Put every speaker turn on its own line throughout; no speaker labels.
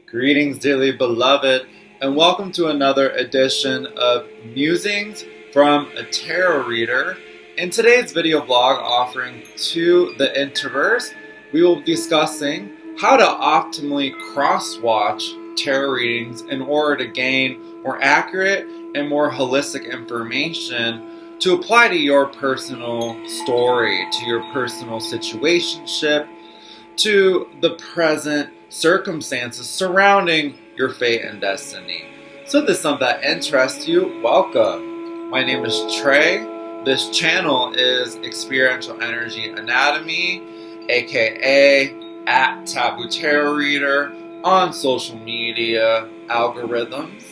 Greetings, dearly beloved, and welcome to another edition of Musings from a Tarot Reader. In today's video blog offering to the introverse, we will be discussing how to optimally cross-watch tarot readings in order to gain more accurate and more holistic information to apply to your personal story, to your personal situationship, to the present circumstances surrounding your fate and destiny. So if this is something that interests you, welcome. My name is Trey. This channel is Experiential Energy Anatomy, aka @Taboo Tarot Reader on social media algorithms.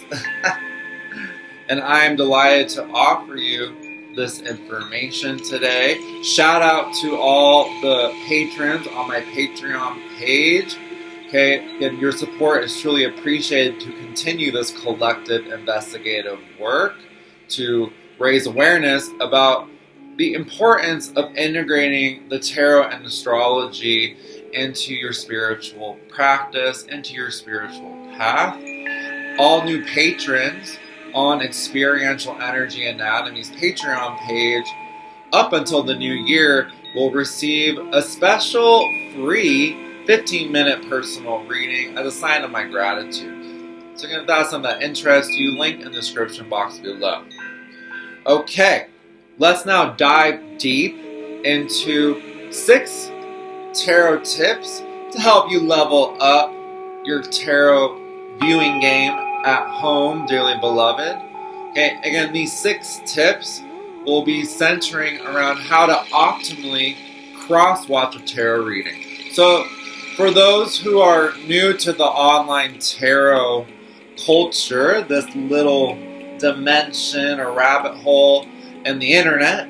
And I'm delighted to offer you this information today. Shout out to all the patrons on my Patreon page. Okay, and your support is truly appreciated to continue this collective investigative work to raise awareness about the importance of integrating the tarot and astrology into your spiritual practice, into your spiritual path. All new patrons on Experiential Energy Anatomy's Patreon page up until the new year will receive a special free 15-minute personal reading as a sign of my gratitude. So if that's something that interests you, link in the description box below. Okay, let's now dive deep into 6 tarot tips to help you level up your tarot viewing game at home, dearly beloved. Okay, again, these 6 tips will be centering around how to optimally cross-watch a tarot reading. So, for those who are new to the online tarot culture, this little dimension or rabbit hole in the internet,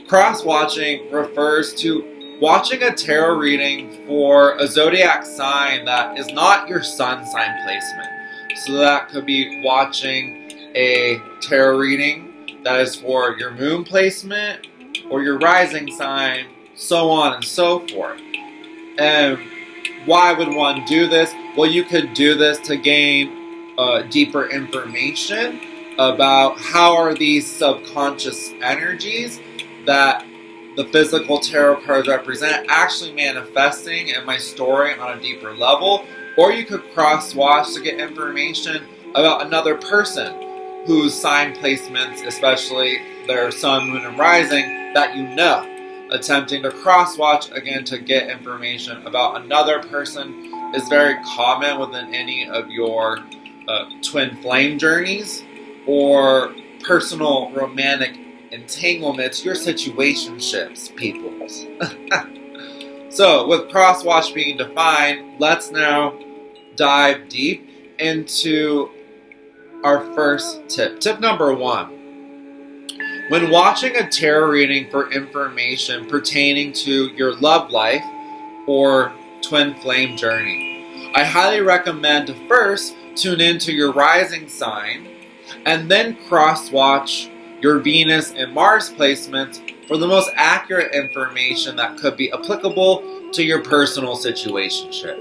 cross-watching refers to watching a tarot reading for a zodiac sign that is not your sun sign placement. So that could be watching a tarot reading that is for your moon placement or your rising sign, so on and so forth. And why would one do this? Well, you could do this to gain deeper information about how are these subconscious energies that the physical tarot cards represent actually manifesting in my story on a deeper level. Or you could cross-watch to get information about another person whose sign placements, especially their sun, moon, and rising, that you know. Attempting to cross-watch again to get information about another person is very common within any of your twin flame journeys or personal romantic entanglements, your situationships, peoples. So, with cross-watch being defined, let's now dive deep into our first tip. Tip number 1. When watching a tarot reading for information pertaining to your love life or twin flame journey, I highly recommend to first tune into your rising sign and then cross-watch your Venus and Mars placements for the most accurate information that could be applicable to your personal situationship.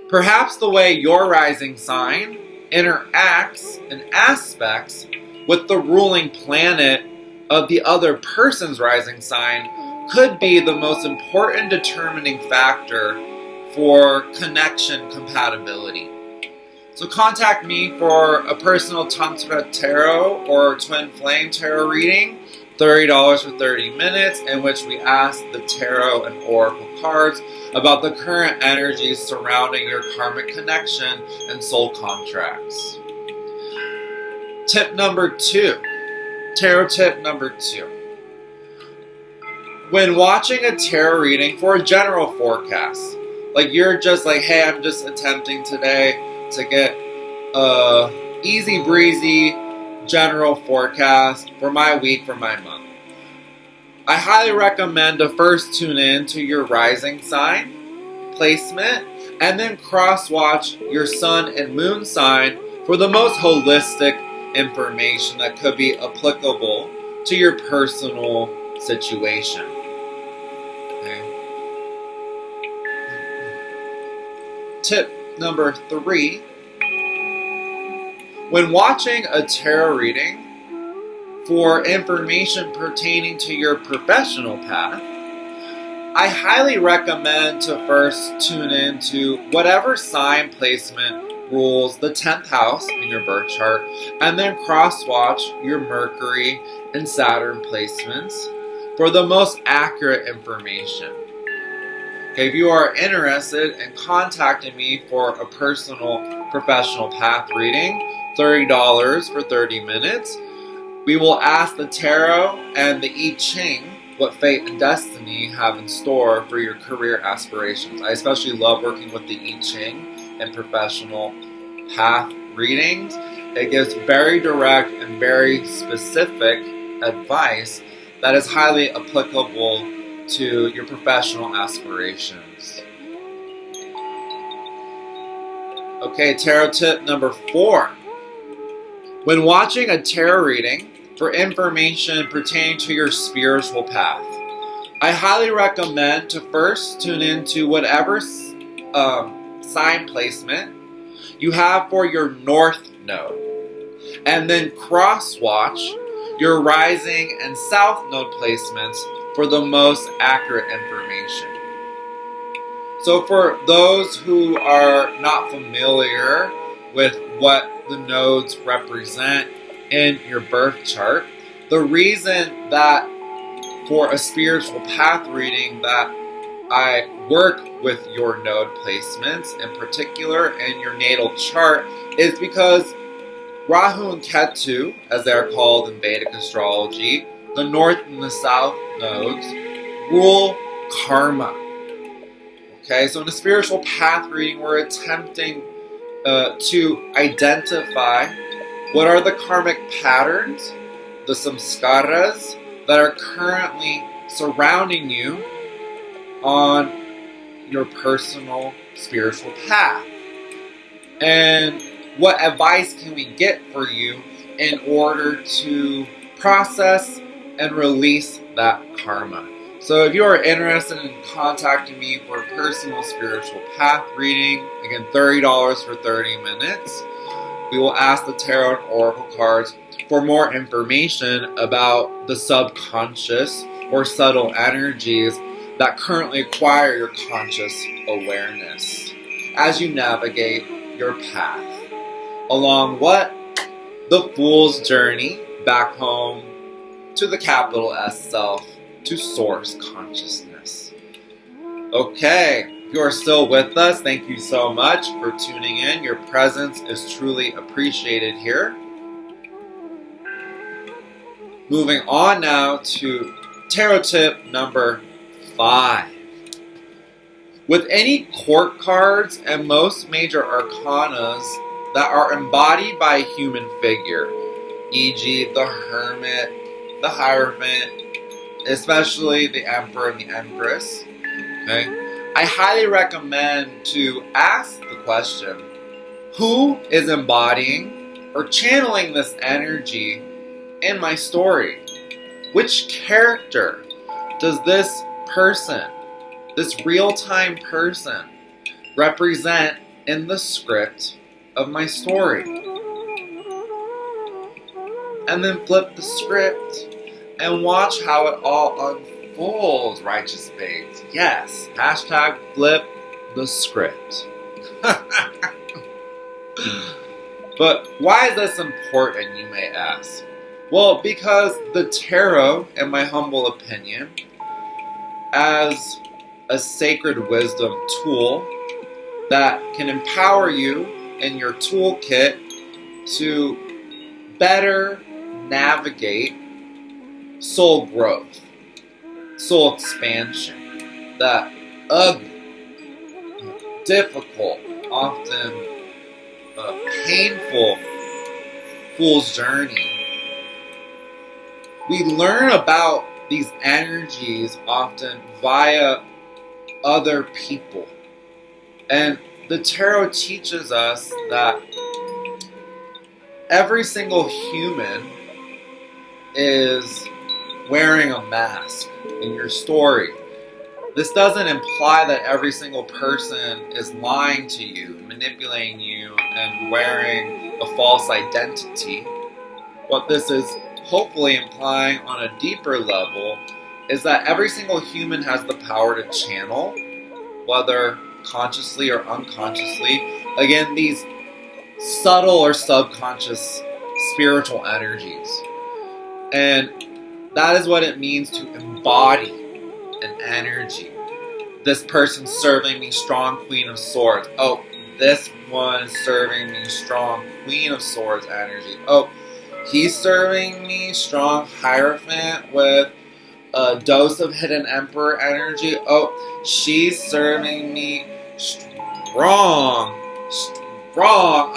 Perhaps the way your rising sign interacts and aspects with the ruling planet of the other person's rising sign could be the most important determining factor for connection compatibility. So contact me for a personal Tantra Tarot or Twin Flame Tarot reading, $30 for 30 minutes, in which we ask the tarot and oracle cards about the current energies surrounding your karmic connection and soul contracts. Tip number 2. Tarot tip number 2. When watching a tarot reading for a general forecast, like you're just like, hey, I'm just attempting today to get a easy breezy general forecast for my week, for my month, I highly recommend to first tune in to your rising sign placement and then cross-watch your sun and moon sign for the most holistic information that could be applicable to your personal situation. Okay. Tip number 3. When watching a tarot reading for information pertaining to your professional path, I highly recommend to first tune into whatever sign placement rules the 10th house in your birth chart, and then cross-watch your Mercury and Saturn placements for the most accurate information. Okay, if you are interested in contacting me for a personal professional path reading, $30 for 30 minutes. We will ask the tarot and the I Ching what fate and destiny have in store for your career aspirations. I especially love working with the I Ching and professional path readings. It gives very direct and very specific advice that is highly applicable to your professional aspirations. Okay, tarot tip number 4. When watching a tarot reading for information pertaining to your spiritual path, I highly recommend to first tune into whatever sign placement you have for your north node, and then cross-watch your rising and south node placements for the most accurate information. So for those who are not familiar with what the nodes represent in your birth chart, the reason that for a spiritual path reading that I work with your node placements in particular in your natal chart is because Rahu and Ketu, as they are called in Vedic astrology, the north and the south nodes, rule karma. Okay, so in a spiritual path reading, we're attempting to identify what are the karmic patterns, the samskaras, that are currently surrounding you on your personal spiritual path. And what advice can we get for you in order to process and release that karma? So if you are interested in contacting me for a personal spiritual path reading, again, $30 for 30 minutes, we will ask the tarot and oracle cards for more information about the subconscious or subtle energies that currently acquire your conscious awareness as you navigate your path along what? The Fool's journey back home to the capital S self, to source consciousness. Okay, if you are still with us, thank you so much for tuning in. Your presence is truly appreciated here. Moving on now to tarot tip number 5. With any court cards and most major arcanas that are embodied by a human figure, e.g. the Hermit, the Hierophant, especially the Emperor and the Empress, okay, I highly recommend to ask the question, who is embodying or channeling this energy in my story? Which character does this person, this real-time person, represent in the script of my story? And then flip the script and watch how it all unfolds, righteous babes. Yes, hashtag flip the script. But why is this important, you may ask? Well, because the tarot, in my humble opinion, as a sacred wisdom tool that can empower you in your toolkit to better navigate soul growth, soul expansion, that ugly, difficult, often painful fool's journey. We learn about these energies often via other people. And the tarot teaches us that every single human is wearing a mask in your story. This doesn't imply that every single person is lying to you, manipulating you and wearing a false identity. What this is hopefully implying on a deeper level is that every single human has the power to channel, whether consciously or unconsciously, again, these subtle or subconscious spiritual energies. And that is what it means to embody an energy. This person's serving me strong Queen of Swords. Oh, this one is serving me strong Queen of Swords energy. Oh, he's serving me strong Hierophant with a dose of Hidden Emperor energy. Oh, she's serving me strong,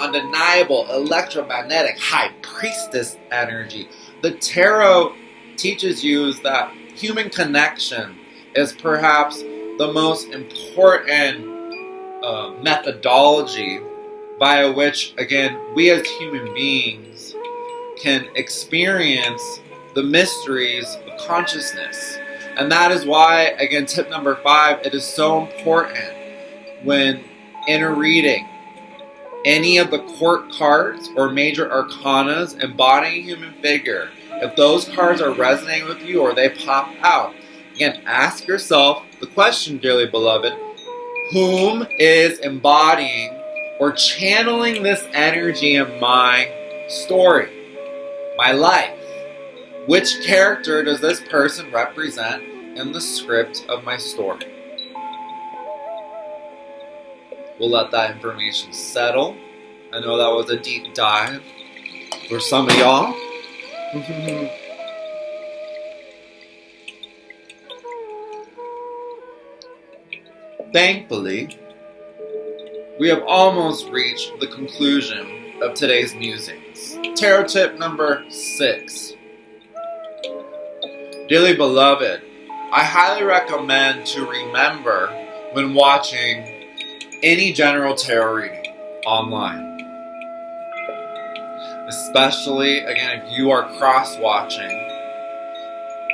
undeniable, electromagnetic High Priestess energy. The tarot teaches you is that human connection is perhaps the most important methodology by which, again, we as human beings can experience the mysteries of consciousness. And that is why, again, tip number 5, it is so important when in a reading, any of the court cards or major arcanas embodying a human figure, if those cards are resonating with you or they pop out, again, ask yourself the question, dearly beloved, whom is embodying or channeling this energy in my story, my life? Which character does this person represent in the script of my story? We'll let that information settle. I know that was a deep dive for some of y'all. Thankfully, we have almost reached the conclusion of today's musings. Tarot tip number 6. Dearly beloved, I highly recommend to remember when watching any general tarot reading online. Especially, again, if you are cross-watching,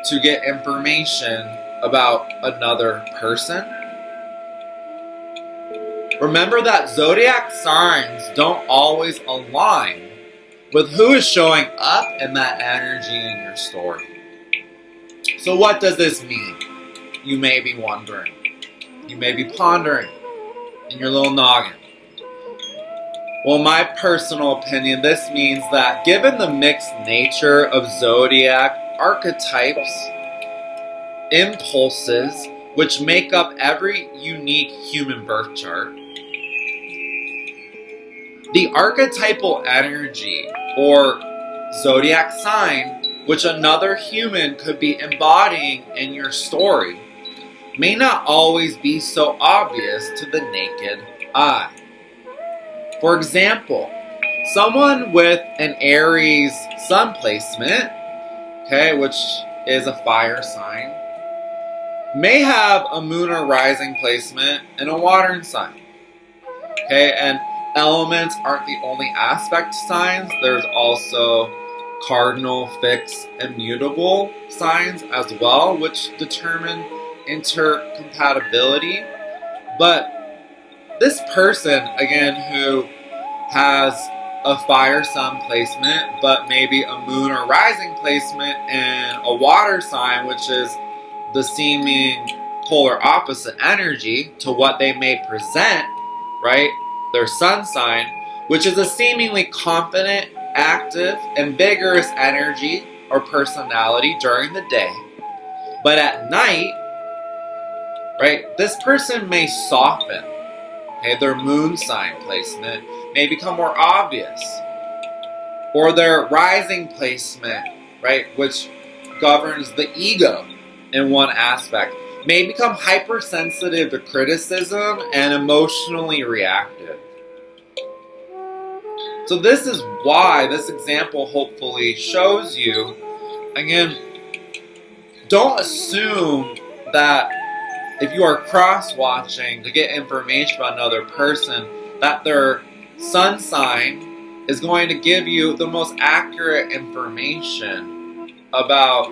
to get information about another person. Remember that zodiac signs don't always align with who is showing up in that energy in your story. So what does this mean? You may be wondering. You may be pondering in your little noggin. Well, in my personal opinion, this means that given the mixed nature of zodiac archetypes, impulses, which make up every unique human birth chart, the archetypal energy or zodiac sign which another human could be embodying in your story may not always be so obvious to the naked eye. For example, someone with an Aries sun placement, okay, which is a fire sign, may have a moon or rising placement in a water sign. Okay, and elements aren't the only aspect signs. There's also cardinal, fixed, and mutable signs as well, which determine intercompatibility. But this person, again, who has a fire sun placement, but maybe a moon or rising placement in a water sign, which is the seeming polar opposite energy to what they may present, right? Their sun sign, which is a seemingly confident, active, and vigorous energy or personality during the day. But at night, right, this person may soften. Okay, their moon sign placement may become more obvious. Or their rising placement, right, which governs the ego in one aspect, may become hypersensitive to criticism and emotionally reactive. So this is why this example hopefully shows you, again, don't assume that if you are cross-watching to get information about another person, that their sun sign is going to give you the most accurate information about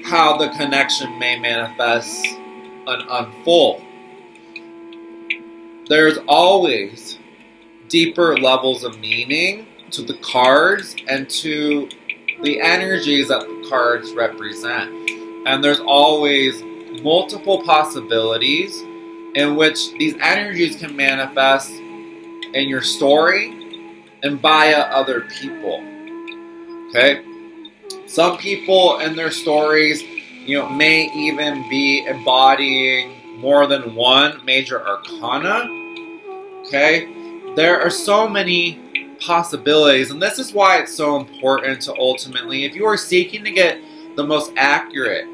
how the connection may manifest and unfold. There's always deeper levels of meaning to the cards and to the energies that the cards represent. And there's always multiple possibilities in which these energies can manifest in your story and via other people. Okay? Some people in their stories, may even be embodying more than one major arcana. Okay? There are so many possibilities, and this is why it's so important to ultimately, if you are seeking to get the most accurate,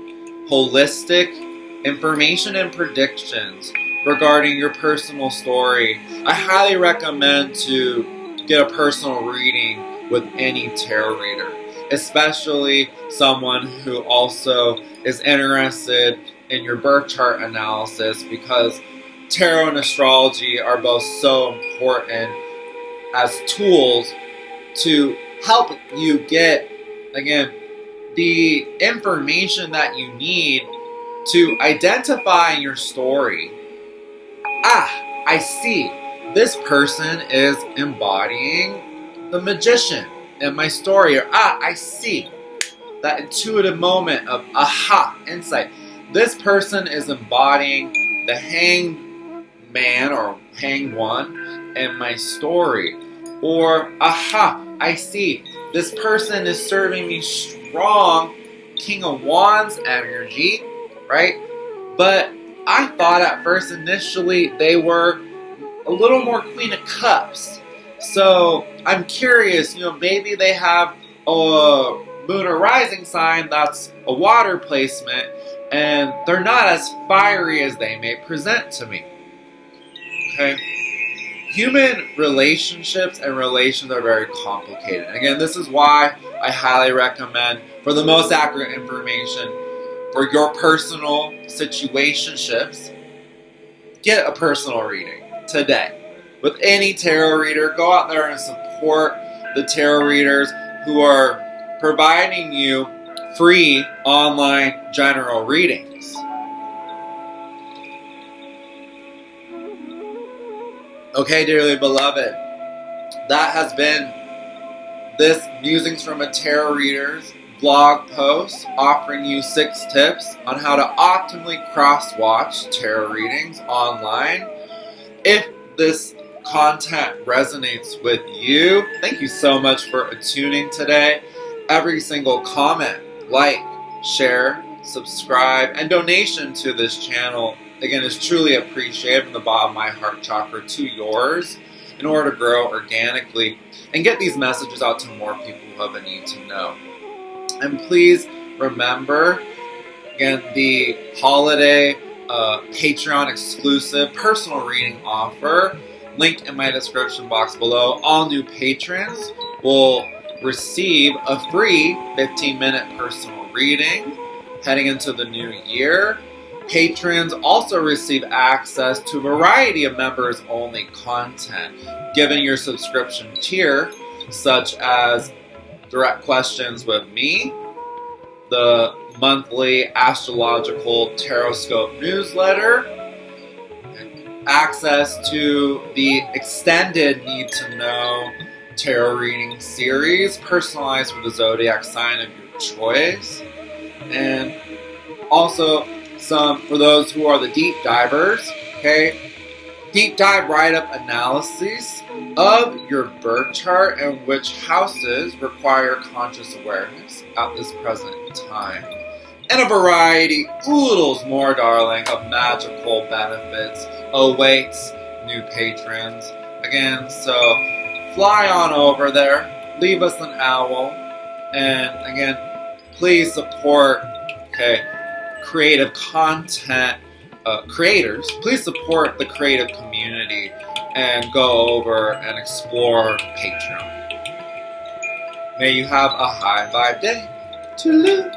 holistic information and predictions regarding your personal story, I highly recommend to get a personal reading with any tarot reader, especially someone who also is interested in your birth chart analysis, because tarot and astrology are both so important as tools to help you get, again, the information that you need to identify your story. I see. This person is embodying the magician in my story. Or, I see. That intuitive moment of aha, insight. This person is embodying the hanged man or hanged one in my story. Or, aha, I see. This person is serving me strong King of Wands energy, right? But I thought at first initially they were a little more Queen of Cups. So I'm curious, maybe they have a moon or rising sign that's a water placement, and they're not as fiery as they may present to me. Okay? Human relationships and relations are very complicated. Again, this is why I highly recommend, for the most accurate information for your personal situationships, get a personal reading today. With any tarot reader, go out there and support the tarot readers who are providing you free online general readings. Okay, dearly beloved, that has been this Musings from a Tarot Reader's blog post offering you 6 tips on how to optimally cross-watch tarot readings online. If this content resonates with you, thank you so much for tuning today. Every single comment, like, share, subscribe, and donation to this channel, again, is truly appreciated from the bottom of my heart chakra to yours in order to grow organically and get these messages out to more people who have a need to know. And please remember, again, the holiday Patreon exclusive personal reading offer, link in my description box below. All new patrons will receive a free 15-minute personal reading heading into the new year. Patrons also receive access to a variety of members-only content, given your subscription tier, such as direct questions with me, the monthly Astrological Taroscope newsletter, access to the extended Need to Know tarot reading series, personalized for the zodiac sign of your choice, and also some for those who are the deep divers, okay? Deep dive write-up analyses of your birth chart and which houses require conscious awareness at this present time. And a variety, oodles more, darling, of magical benefits awaits new patrons. Again, so fly on over there, leave us an owl, and again, please support, creative content creators. Please support the creative community and go over and explore Patreon. May you have a high vibe day. Toodaloo.